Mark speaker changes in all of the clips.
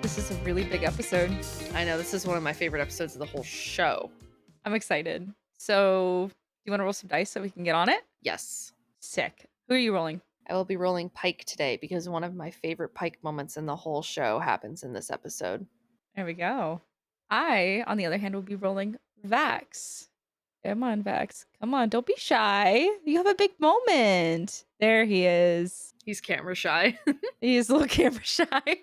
Speaker 1: This is a really big episode.
Speaker 2: I know, this is one of my favorite episodes of the whole show.
Speaker 1: I'm excited. So, do you want to roll some dice so we can get on it?
Speaker 2: Yes.
Speaker 1: Sick. Who are you rolling?
Speaker 2: I will be rolling Pike today because one of my favorite Pike moments in the whole show happens in this episode.
Speaker 1: There we go. I, on the other hand, will be rolling Vax. Come on, Vax. Come on, don't be shy. You have a big moment. There he is.
Speaker 2: He's camera shy.
Speaker 1: He's a little camera shy.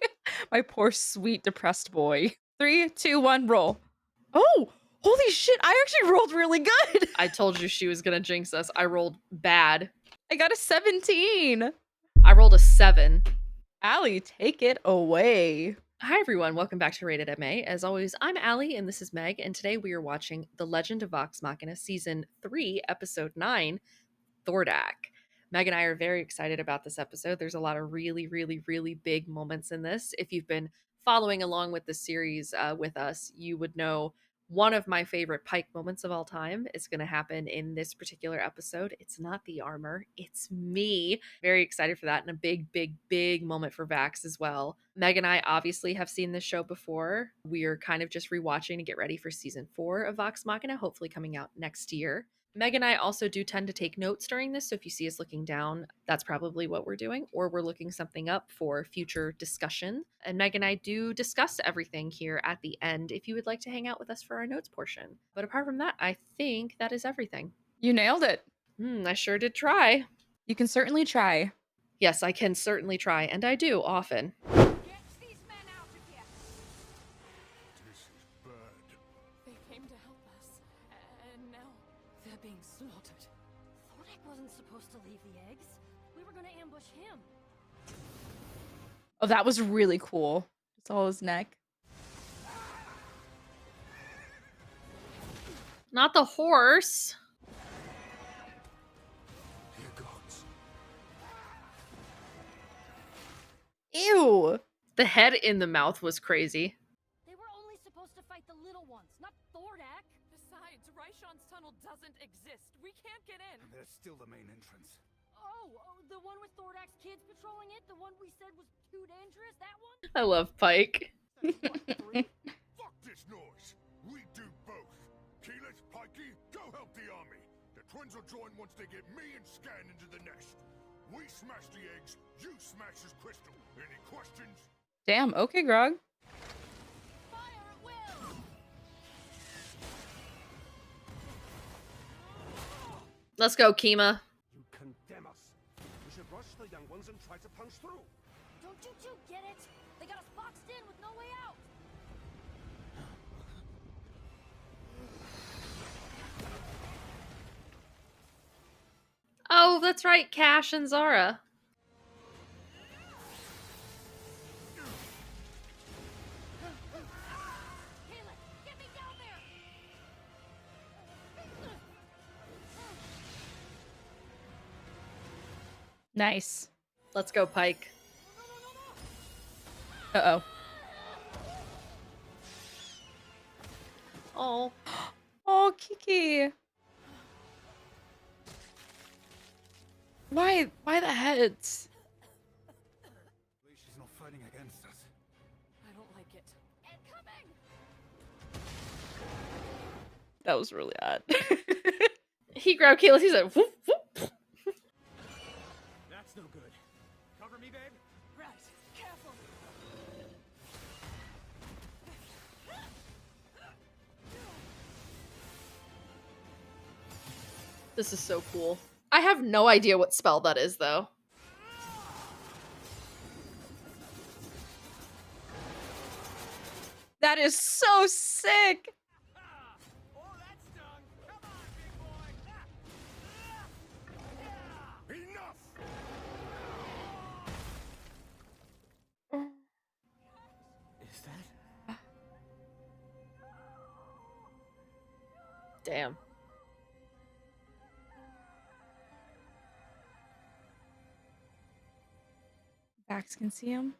Speaker 1: My poor, sweet, depressed boy. 3, 2, 1, roll. Oh, holy shit. I actually rolled really good.
Speaker 2: I told you she was going to jinx us. I rolled bad.
Speaker 1: I got a 17.
Speaker 2: I rolled a 7.
Speaker 1: Allie, take it away.
Speaker 2: Hi everyone, welcome back to Rated MA. As always, I'm Allie and this is Meg, and today we are watching The Legend of Vox Machina Season 3, Episode 9, Thordak. Meg and I are very excited about this episode. There's a lot of really big moments in this. If you've been following along with the series with us, you would know one of my favorite Pike moments of all time is going to happen in this particular episode. It's not the armor, it's me. Very excited for that, and a big moment for Vax as well. Meg and I obviously have seen this show before. We are kind of just rewatching to get ready for season 4 of Vox Machina, hopefully coming out next year. Meg and I also do tend to take notes during this, so if you see us looking down, that's probably what we're doing, or we're looking something up for future discussion. And Meg and I do discuss everything here at the end if you would like to hang out with us for our notes portion. But apart from that, I think that is everything.
Speaker 1: You nailed it.
Speaker 2: I sure did try.
Speaker 1: You can certainly try.
Speaker 2: Yes, I can certainly try, and I do often.
Speaker 3: Supposed to leave the eggs. We were gonna ambush him.
Speaker 1: Oh, that was really cool. It's all his neck.
Speaker 2: Not the horse.
Speaker 4: Here goes.
Speaker 1: Ew.
Speaker 2: The head in the mouth was crazy.
Speaker 3: They were only supposed to fight the little ones, not Thordak.
Speaker 5: Besides, Raishon's tunnel doesn't exist. We can't get in.
Speaker 4: And there's still the main entrance.
Speaker 3: Oh, the one with Thordak's kids patrolling it? The one we said was too dangerous? That one?
Speaker 2: I love Pike.
Speaker 4: Fuck this noise! We do both. Keyleth, Pikey, go help the army. The twins will join once they get me and Scan into the nest. We smash the eggs, you smash his crystal. Any questions?
Speaker 1: Damn, okay, Grog.
Speaker 3: Fire at will!
Speaker 2: Let's go, Kima.
Speaker 4: You condemn us. We should rush the young ones and try to punch through.
Speaker 3: Don't you two get it? They got us boxed in with no way out.
Speaker 2: Oh, that's right, Cash and Zara.
Speaker 3: Caleb, get me down there!
Speaker 1: Nice.
Speaker 2: Let's go, Pike.
Speaker 1: Uh-oh.
Speaker 2: Oh.
Speaker 1: Oh, Kiki. Why the heads?
Speaker 4: At least she's not fighting against us.
Speaker 5: I don't like it.
Speaker 3: Incoming!
Speaker 1: That was really odd.
Speaker 2: He grabbed Keyleth, he said, whoop, whoop.
Speaker 4: That's no good. Cover me, babe.
Speaker 3: Right, careful.
Speaker 2: This is so cool. I have no idea what spell that is, though.
Speaker 1: That is so sick.
Speaker 4: Oh, that stung. Come on, big boy. Enough! Is that?
Speaker 2: Damn.
Speaker 1: Vax can see him.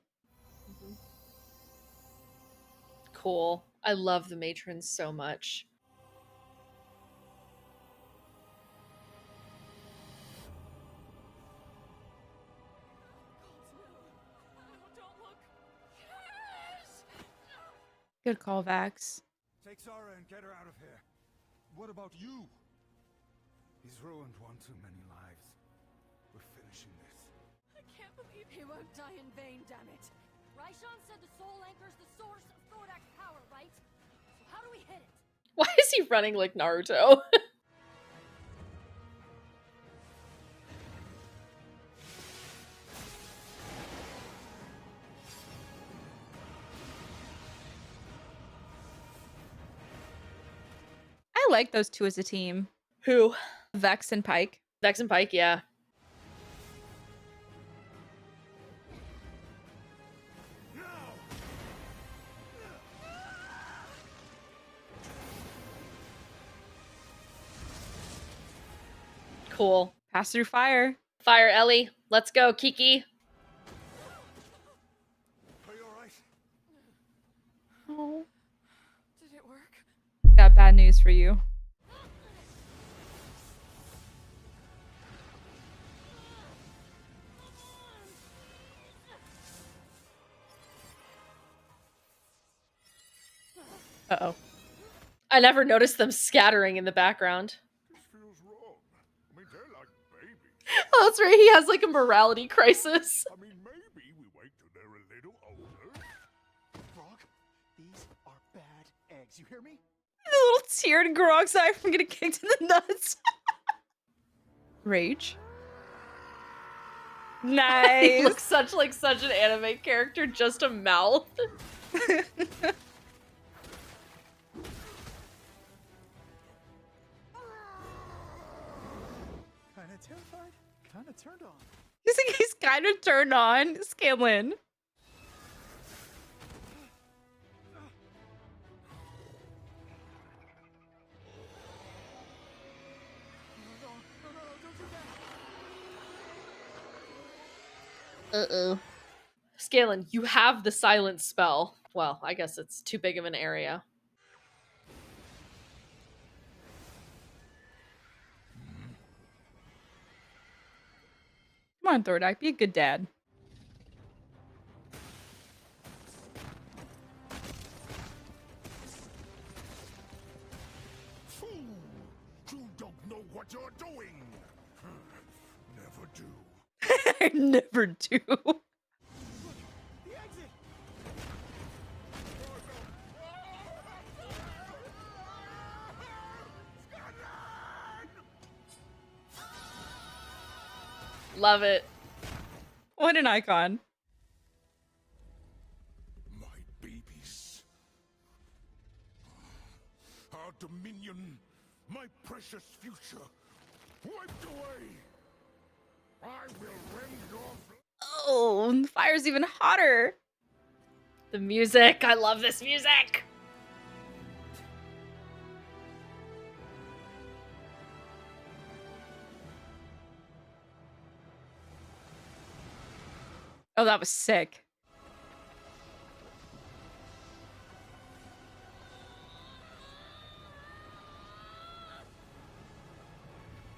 Speaker 2: Cool. I love the matrons so much.
Speaker 5: Don't look. Yes!
Speaker 1: Good call, Vax.
Speaker 4: Take Zara and get her out of here. What about you? He's ruined one too many lives. We're finishing this.
Speaker 3: I can't believe he won't die in vain, damn it. Raishan said the soul anchor's the source of Thordak's power, right? So how do we hit it?
Speaker 2: Why is he running like Naruto?
Speaker 1: I like those two as a team.
Speaker 2: Who?
Speaker 1: Vex and Pike.
Speaker 2: Vex and Pike, yeah. Cool.
Speaker 1: Pass through fire.
Speaker 2: Fire Ellie. Let's go, Kiki.
Speaker 4: Are you alright?
Speaker 1: Oh.
Speaker 5: Did it work?
Speaker 1: Got bad news for you. Uh-oh.
Speaker 2: I never noticed them scattering in the background.
Speaker 4: This feels wrong. I mean, they're like babies.
Speaker 2: Oh, that's right. He has like a morality crisis.
Speaker 4: I mean, maybe we wait till they're a little older.
Speaker 6: Frog, these are bad eggs. You hear me?
Speaker 1: The little teared Grog's eye from getting kicked in the nuts. Rage.
Speaker 2: He
Speaker 1: Nice.
Speaker 2: looks such an anime character, just a mouth.
Speaker 6: Kinda terrified, kinda turned on.
Speaker 1: He's kind of turned on. Scanlan.
Speaker 6: No, don't do that.
Speaker 2: Uh-oh. Scanlan, you have the silence spell. Well, I guess it's too big of an area.
Speaker 1: Come on, Thordak. Be a good dad.
Speaker 4: Fool! You don't know what you're doing. Never do.
Speaker 1: I never do.
Speaker 6: The exit!
Speaker 2: Love it.
Speaker 1: What an icon.
Speaker 4: My babies. Our dominion, my precious future, wiped away. I will rend your
Speaker 1: Oh, the fire's even hotter.
Speaker 2: The music. I love this music.
Speaker 1: Oh, that was sick.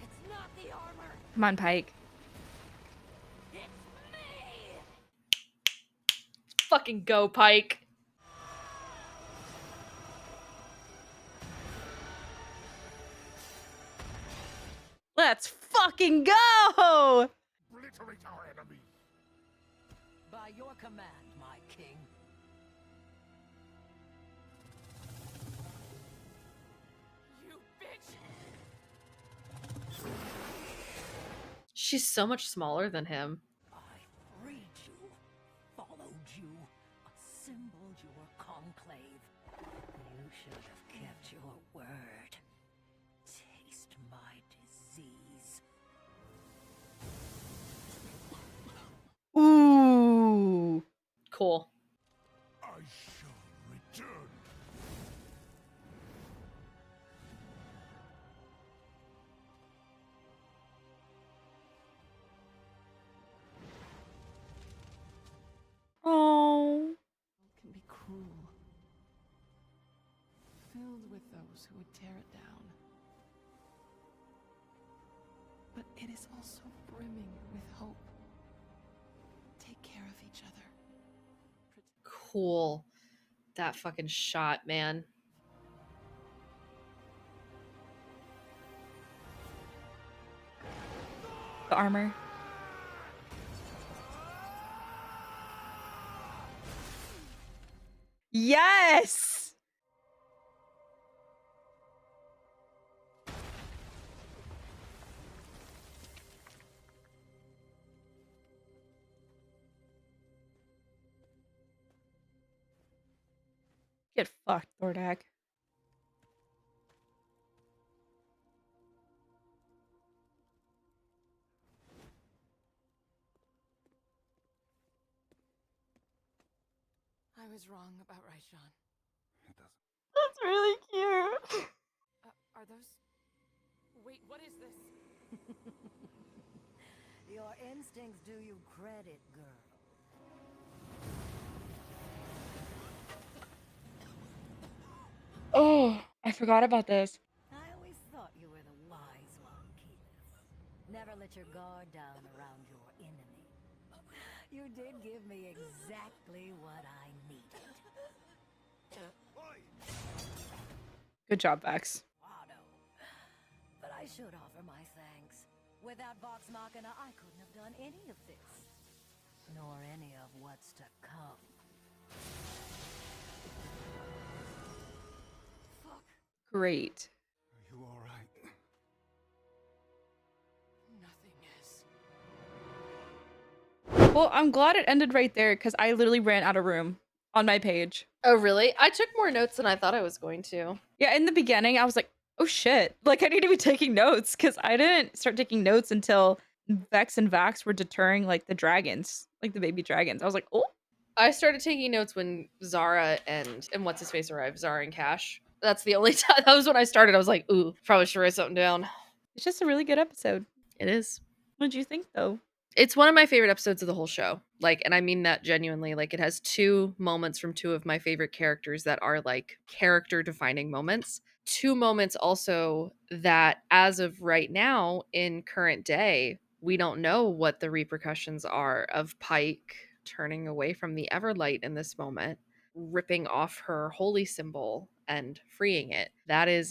Speaker 3: It's not the armor.
Speaker 1: Come on, Pike.
Speaker 3: It's me.
Speaker 2: Fucking go, Pike.
Speaker 1: Let's fucking go!
Speaker 4: obliterate our enemy.
Speaker 3: By your command, my king.
Speaker 5: You bitch!
Speaker 2: She's so much smaller than him.
Speaker 3: I freed you, followed you, assembled your conclave. You should have kept your word. Taste my disease.
Speaker 1: Ooh.
Speaker 2: Cool.
Speaker 4: I shall return.
Speaker 1: Oh.
Speaker 7: Can be cruel, filled with those who would tear it down. But it is also brimming with hope. Take care of each other.
Speaker 2: Cool. That fucking shot, man.
Speaker 1: The armor. Yes! Get fucked, Thordak.
Speaker 3: I was wrong about Raishan.
Speaker 4: It doesn't.
Speaker 1: That's really cute.
Speaker 5: Are those... Wait, what is this?
Speaker 8: Your instincts do you credit, girl.
Speaker 1: Oh, I forgot about this.
Speaker 8: I always thought you were the wise one, Keyleth. Never let your guard down around your enemy. You did give me exactly what I needed.
Speaker 1: Good job, Vex.
Speaker 8: Otto. But I should offer my thanks. Without Vox Machina, I couldn't have done any of this. Nor any of what's to come.
Speaker 3: Fuck.
Speaker 1: Great.
Speaker 4: Are you all right?
Speaker 3: Nothing is.
Speaker 1: Well, I'm glad it ended right there because I literally ran out of room on my page.
Speaker 2: Oh, really? I took more notes than I thought I was going to.
Speaker 1: Yeah, in the beginning, I was like, oh shit. Like, I need to be taking notes because I didn't start taking notes until Vex and Vax were deterring, like, the dragons, like the baby dragons. I was like, oh.
Speaker 2: I started taking notes when Zara and what's his face arrived. Zara and Cash. That's the only time. That was when I started. I was like, ooh, probably should write something down.
Speaker 1: It's just a really good episode.
Speaker 2: It is.
Speaker 1: What'd you think, though?
Speaker 2: It's one of my favorite episodes of the whole show. Like, and I mean that genuinely. Like, it has two moments from two of my favorite characters that are like character defining moments. Two moments also that, as of right now, in current day, we don't know what the repercussions are of Pike turning away from the Everlight in this moment, ripping off her holy symbol and freeing it. That is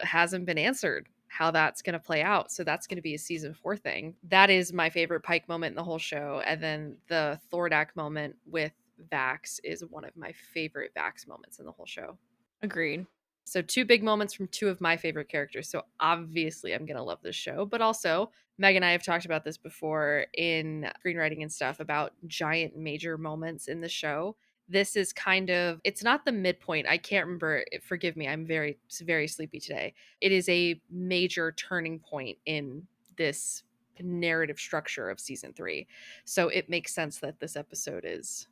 Speaker 2: hasn't been answered how that's going to play out. So that's going to be a season 4 thing. That is my favorite Pike moment in the whole show. And then the Thordak moment with Vax is one of my favorite Vax moments in the whole show.
Speaker 1: Agreed.
Speaker 2: So two big moments from two of my favorite characters. So obviously I'm going to love this show, but also Meg and I have talked about this before in screenwriting and stuff about giant major moments in the show. This is kind of, it's not the midpoint. I can't remember. Forgive me. I'm very, very sleepy today. It is a major turning point in this narrative structure of season 3. So it makes sense that this episode is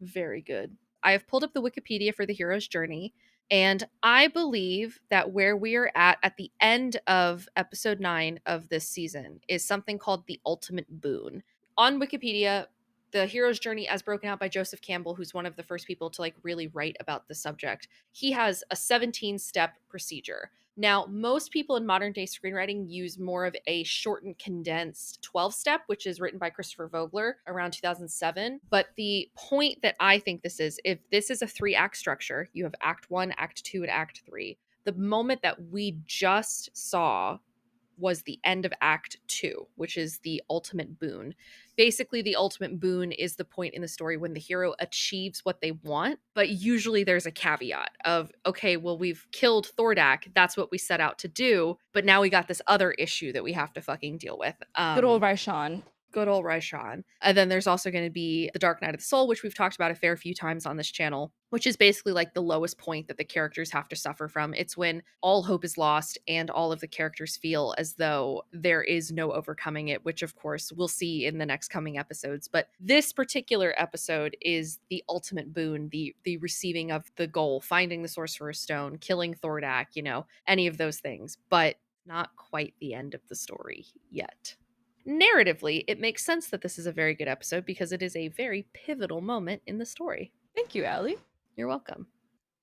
Speaker 2: very good. I have pulled up the Wikipedia for the hero's journey, and I believe that where we are at the end of episode 9 of this season is something called the ultimate boon. On Wikipedia, the hero's journey as broken out by Joseph Campbell, who's one of the first people to like really write about the subject, he has a 17-step procedure. Now, most people in modern day screenwriting use more of a shortened, condensed 12-step, which is written by Christopher Vogler around 2007. But the point that I think this is, if this is a 3-act structure, you have Act 1, Act 2, and Act 3. The moment that we just saw was the end of Act 2, which is the ultimate boon. Basically, the ultimate boon is the point in the story when the hero achieves what they want, but usually there's a caveat of, okay, well, we've killed Thordak, that's what we set out to do, but now we got this other issue that we have to fucking deal with.
Speaker 1: Good old Raishan.
Speaker 2: Good old Raishan. And then there's also going to be the Dark Night of the Soul, which we've talked about a fair few times on this channel, which is basically like the lowest point that the characters have to suffer from. It's when all hope is lost and all of the characters feel as though there is no overcoming it, which of course we'll see in the next coming episodes. But this particular episode is the ultimate boon, the receiving of the goal, finding the Sorcerer's Stone, killing Thordak, you know, any of those things, but not quite the end of the story yet. Narratively, it makes sense that this is a very good episode because it is a very pivotal moment in the story.
Speaker 1: Thank you, Allie.
Speaker 2: You're welcome.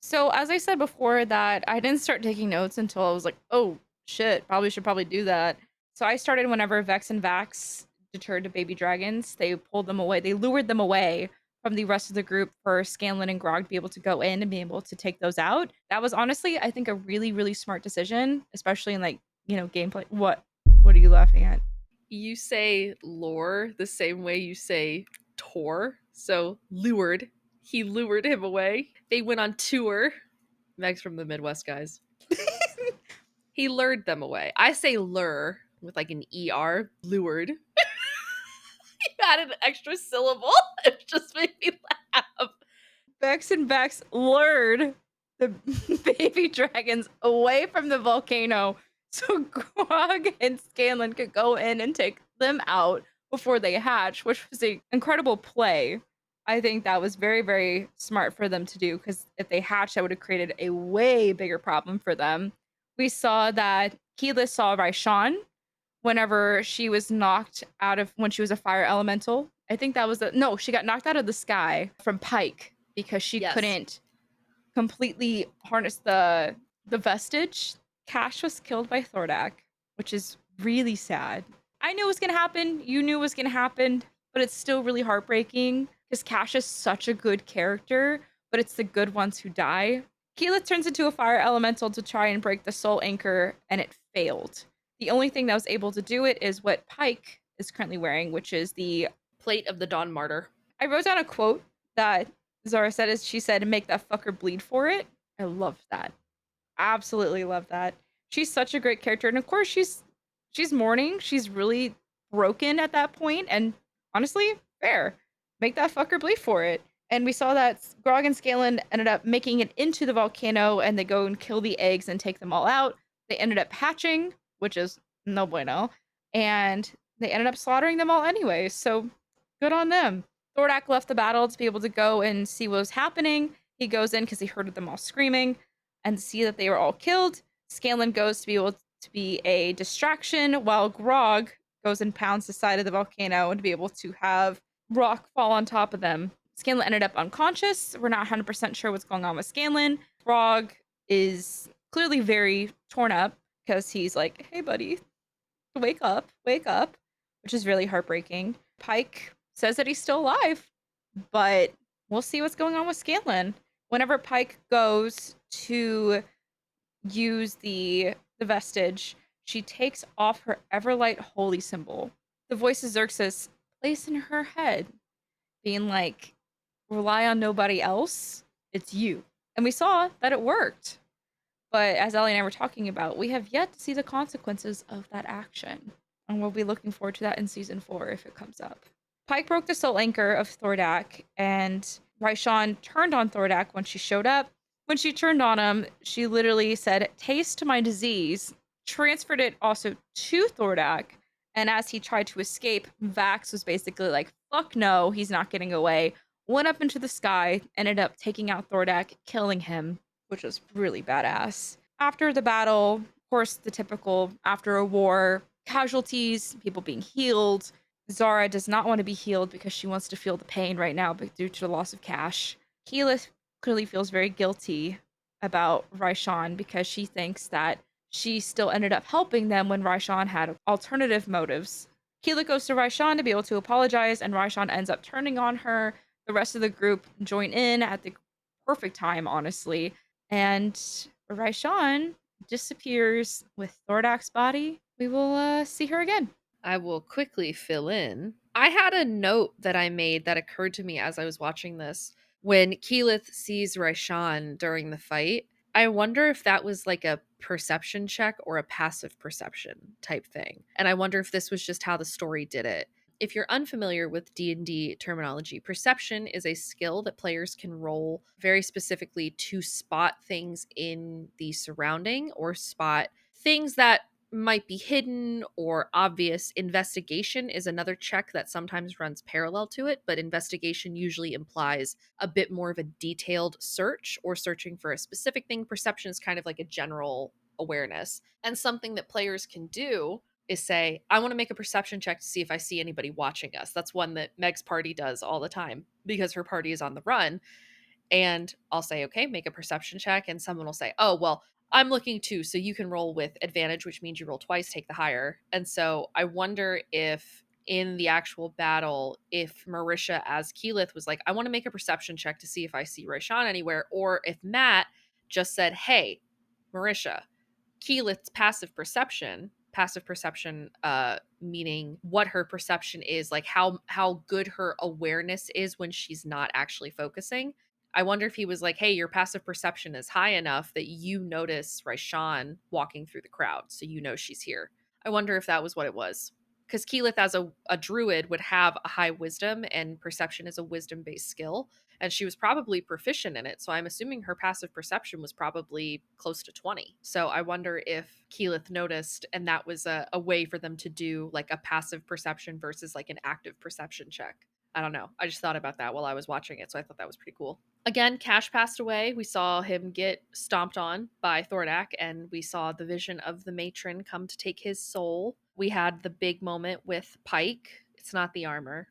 Speaker 1: So, as I said before, that I didn't start taking notes until I was like, oh, shit, probably do that. So I started whenever Vex and Vax deterred the baby dragons. They pulled them away. They lured them away from the rest of the group for Scanlan and Grog to be able to go in and be able to take those out. That was honestly, I think, a really, really smart decision, especially in like, gameplay. What are you laughing at?
Speaker 2: You say lore the same way you say tour. So lured. He lured him away. They went on tour. Meg's from the Midwest, guys. He lured them away. I say lure with like an ER. Lured. You added an extra syllable. It just made me laugh.
Speaker 1: Bex and Bex lured the baby dragons away from the volcano so Grog and Scanlan could go in and take them out before they hatch, which was an incredible play. I think that was very, very smart for them to do because if they hatched, that would have created a way bigger problem for them. We saw that Keyleth saw Raishan whenever she was knocked out of when she was a fire elemental. I think that was no, she got knocked out of the sky from Pike because she couldn't completely harness the vestige. Cash was killed by Thordak, which is really sad. I knew it was gonna happen. You knew it was gonna happen, but it's still really heartbreaking because Cash is such a good character, but it's the good ones who die. Keyleth turns into a fire elemental to try and break the soul anchor, and it failed. The only thing that was able to do it is what Pike is currently wearing, which is the
Speaker 2: Plate of the Dawn Martyr.
Speaker 1: I wrote down a quote that Zara said is she said, "Make that fucker bleed for it." I love that. Absolutely love that. She's such a great character. And of course she's mourning. She's really broken at that point. And honestly, fair. Make that fucker bleed for it. And we saw that Grog and Scanlan ended up making it into the volcano and they go and kill the eggs and take them all out. They ended up hatching, which is no bueno. And they ended up slaughtering them all anyway. So good on them. Thordak left the battle to be able to go and see what was happening. He goes in because he heard them all screaming and see that they were all killed. Scanlan goes to be able to be a distraction while Grog goes and pounds the side of the volcano and to be able to have rock fall on top of them. Scanlan ended up unconscious. We're not 100% sure what's going on with Scanlan. Grog is clearly very torn up because he's like, "Hey, buddy, wake up, which is really heartbreaking. Pike says that he's still alive, but we'll see what's going on with Scanlan. Whenever Pike goes to use the vestige, she takes off her Everlight holy symbol. The voice of Xerxes plays in her head, being like, "Rely on nobody else. It's you." And we saw that it worked. But as Ellie and I were talking about, we have yet to see the consequences of that action. And we'll be looking forward to that in season 4 if it comes up. Pike broke the soul anchor of Thordak, and Raishan turned on Thordak when she showed up. When she turned on him, she literally said, "Taste my disease," transferred it also to Thordak. And as he tried to escape, Vax was basically like, "Fuck no, he's not getting away." Went up into the sky, ended up taking out Thordak, killing him, which was really badass. After the battle, of course, the typical after a war, casualties, people being healed. Zara does not want to be healed because she wants to feel the pain right now due to the loss of Cash. Keyleth clearly feels very guilty about Raishan because she thinks that she still ended up helping them when Raishan had alternative motives. Keyleth goes to Raishan to be able to apologize, and Raishan ends up turning on her. The rest of the group join in at the perfect time, honestly. And Raishan disappears with Thordak's body. We will see her again.
Speaker 2: I will quickly fill in. I had a note that I made that occurred to me as I was watching this. When Keyleth sees Raishan during the fight, I wonder if that was like a perception check or a passive perception type thing. And I wonder if this was just how the story did it. If you're unfamiliar with D&D terminology, perception is a skill that players can roll very specifically to spot things in the surrounding or spot things that might be hidden or obvious. Investigation is another check that sometimes runs parallel to it, but investigation usually implies a bit more of a detailed search or searching for a specific thing. Perception is kind of like a general awareness. And something that players can do is say, "I want to make a perception check to see if I see anybody watching us." That's one that Meg's party does all the time because her party is on the run. And I'll say, "Okay, make a perception check." And someone will say, "Oh, well, I'm looking too, so you can roll with advantage, which means you roll twice, take the higher." And so I wonder if in the actual battle if Marisha as Keyleth was like, I want to make a perception check to see if I see Raishan anywhere, or if Matt just said, hey, Marisha, Keyleth's passive perception meaning what her perception is, like how good her awareness is when she's not actually focusing. I wonder if he was like, hey, your passive perception is high enough that you notice Raishan walking through the crowd, so you know she's here. I wonder if that was what it was. Because Keyleth, as a druid, would have a high wisdom, and perception is a wisdom-based skill, and she was probably proficient in it. So I'm assuming her passive perception was probably close to 20. So I wonder if Keyleth noticed, and that was a way for them to do like a passive perception versus like an active perception check. I don't know. I just thought about that while I was watching it, so I thought that was pretty cool. Again, Cash passed away. We saw him get stomped on by Thordak, and we saw the vision of the matron come to take his soul. We had the big moment with Pike. It's not the armor,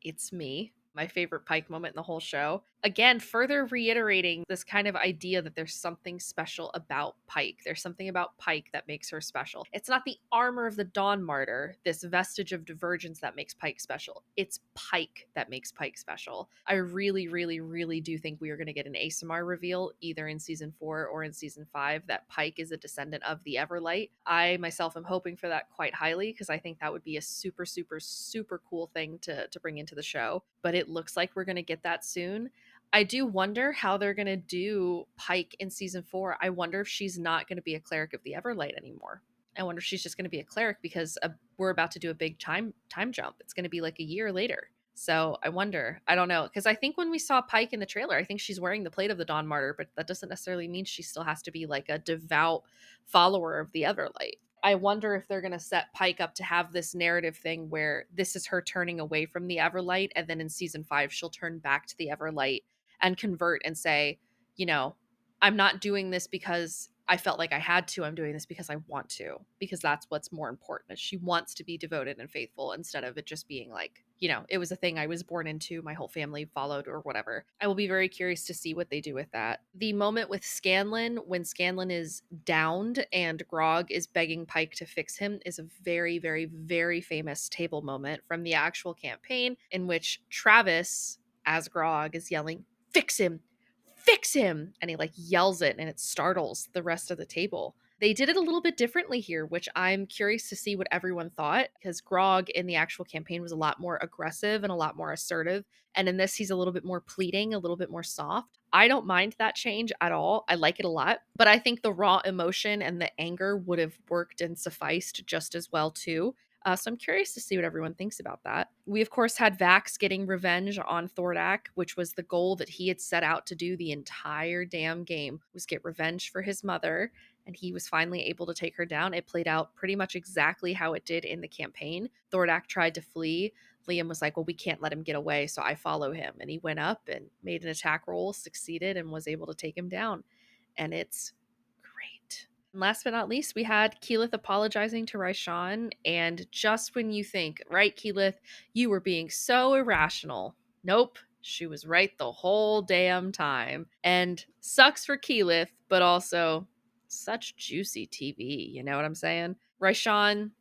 Speaker 2: it's me. My favorite Pike moment in the whole show. Again, further reiterating this kind of idea that there's something special about Pike. There's something about Pike that makes her special. It's not the armor of the Dawn Martyr, this vestige of divergence, that makes Pike special. It's Pike that makes Pike special. I really, really, really do think we are going to get an Asamar reveal either in season 4 or in season 5 that Pike is a descendant of the Everlight. I myself am hoping for that quite highly because I think that would be a super, super, super cool thing to bring into the show. But it looks like we're going to get that soon. I do wonder how they're going to do Pike in season 4. I wonder if she's not going to be a cleric of the Everlight anymore. I wonder if she's just going to be a cleric because we're about to do a big time jump. It's going to be like a year later. So I wonder. I don't know. Because I think when we saw Pike in the trailer, I think she's wearing the plate of the Dawn Martyr, but that doesn't necessarily mean she still has to be like a devout follower of the Everlight. I wonder if they're going to set Pike up to have this narrative thing where this is her turning away from the Everlight, and then in season 5 she'll turn back to the Everlight and convert and say, you know, I'm not doing this because I felt like I had to. I'm doing this because I want to, because that's what's more important. She wants to be devoted and faithful instead of it just being like, you know, it was a thing I was born into, my whole family followed or whatever. I will be very curious to see what they do with that. The moment with Scanlan, when Scanlan is downed and Grog is begging Pike to fix him, is a very, very, very famous table moment from the actual campaign in which Travis, as Grog, is yelling, fix him, fix him, and he like yells it and it startles the rest of the table. They did it a little bit differently here, which I'm curious to see what everyone thought, because Grog in the actual campaign was a lot more aggressive and a lot more assertive, and in this he's a little bit more pleading, a little bit more soft. I don't mind that change at all. I like it a lot, but I think the raw emotion and the anger would have worked and sufficed just as well too. So I'm curious to see what everyone thinks about that. We, of course, had Vax getting revenge on Thordak, which was the goal that he had set out to do the entire damn game, was get revenge for his mother, and he was finally able to take her down. It played out pretty much exactly how it did in the campaign. Thordak tried to flee. Liam was like, well, we can't let him get away, so I follow him. And he went up and made an attack roll, succeeded, and was able to take him down. And it's great. And last but not least, we had Keyleth apologizing to Raishan, and just when you think, right, Keyleth, you were being so irrational. Nope, she was right the whole damn time. And sucks for Keyleth, but also such juicy TV, you know what I'm saying? Raishan,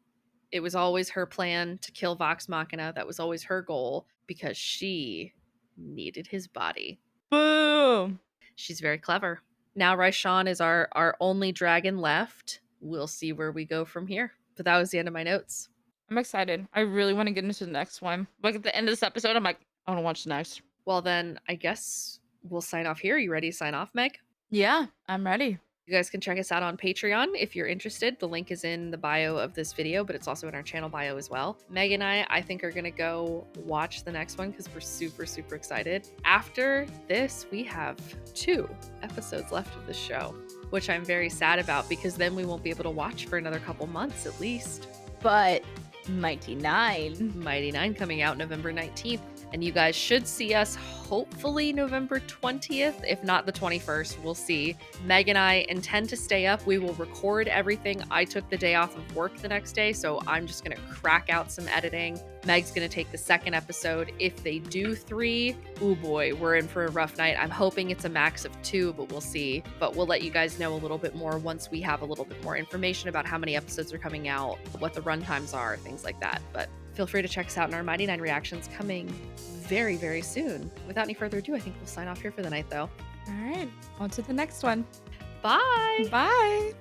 Speaker 2: it was always her plan to kill Vox Machina. That was always her goal because she needed his body.
Speaker 1: Boom.
Speaker 2: She's very clever. Now Raishan is our only dragon left. We'll see where we go from here. But that was the end of my notes.
Speaker 1: I'm excited. I really want to get into the next one. Like at the end of this episode, I'm like, I want to watch the next.
Speaker 2: Well, then I guess we'll sign off here. You ready to sign off, Meg?
Speaker 1: Yeah, I'm ready.
Speaker 2: You guys can check us out on Patreon if you're interested. The link is in the bio of this video, but it's also in our channel bio as well. Meg and I think, are going to go watch the next one because we're super, super excited. After this, we have 2 episodes left of the show, which I'm very sad about because then we won't be able to watch for another couple months at least.
Speaker 1: But Mighty Nein.
Speaker 2: Mighty Nein coming out November 19th. And you guys should see us hopefully November 20th, if not the 21st. We'll see. Meg and I intend to stay up. We will record everything. I took the day off of work the next day, so I'm just going to crack out some editing. Meg's going to take the second episode. If they do 3, oh boy, we're in for a rough night. I'm hoping it's a max of 2, but we'll see. But we'll let you guys know a little bit more once we have a little bit more information about how many episodes are coming out, what the runtimes are, things like that. But Feel free to check us out in our Mighty Nein reactions coming very, very soon. Without any further ado, I think we'll sign off here for the night, though.
Speaker 1: All right, on to the next one.
Speaker 2: Bye!
Speaker 1: Bye.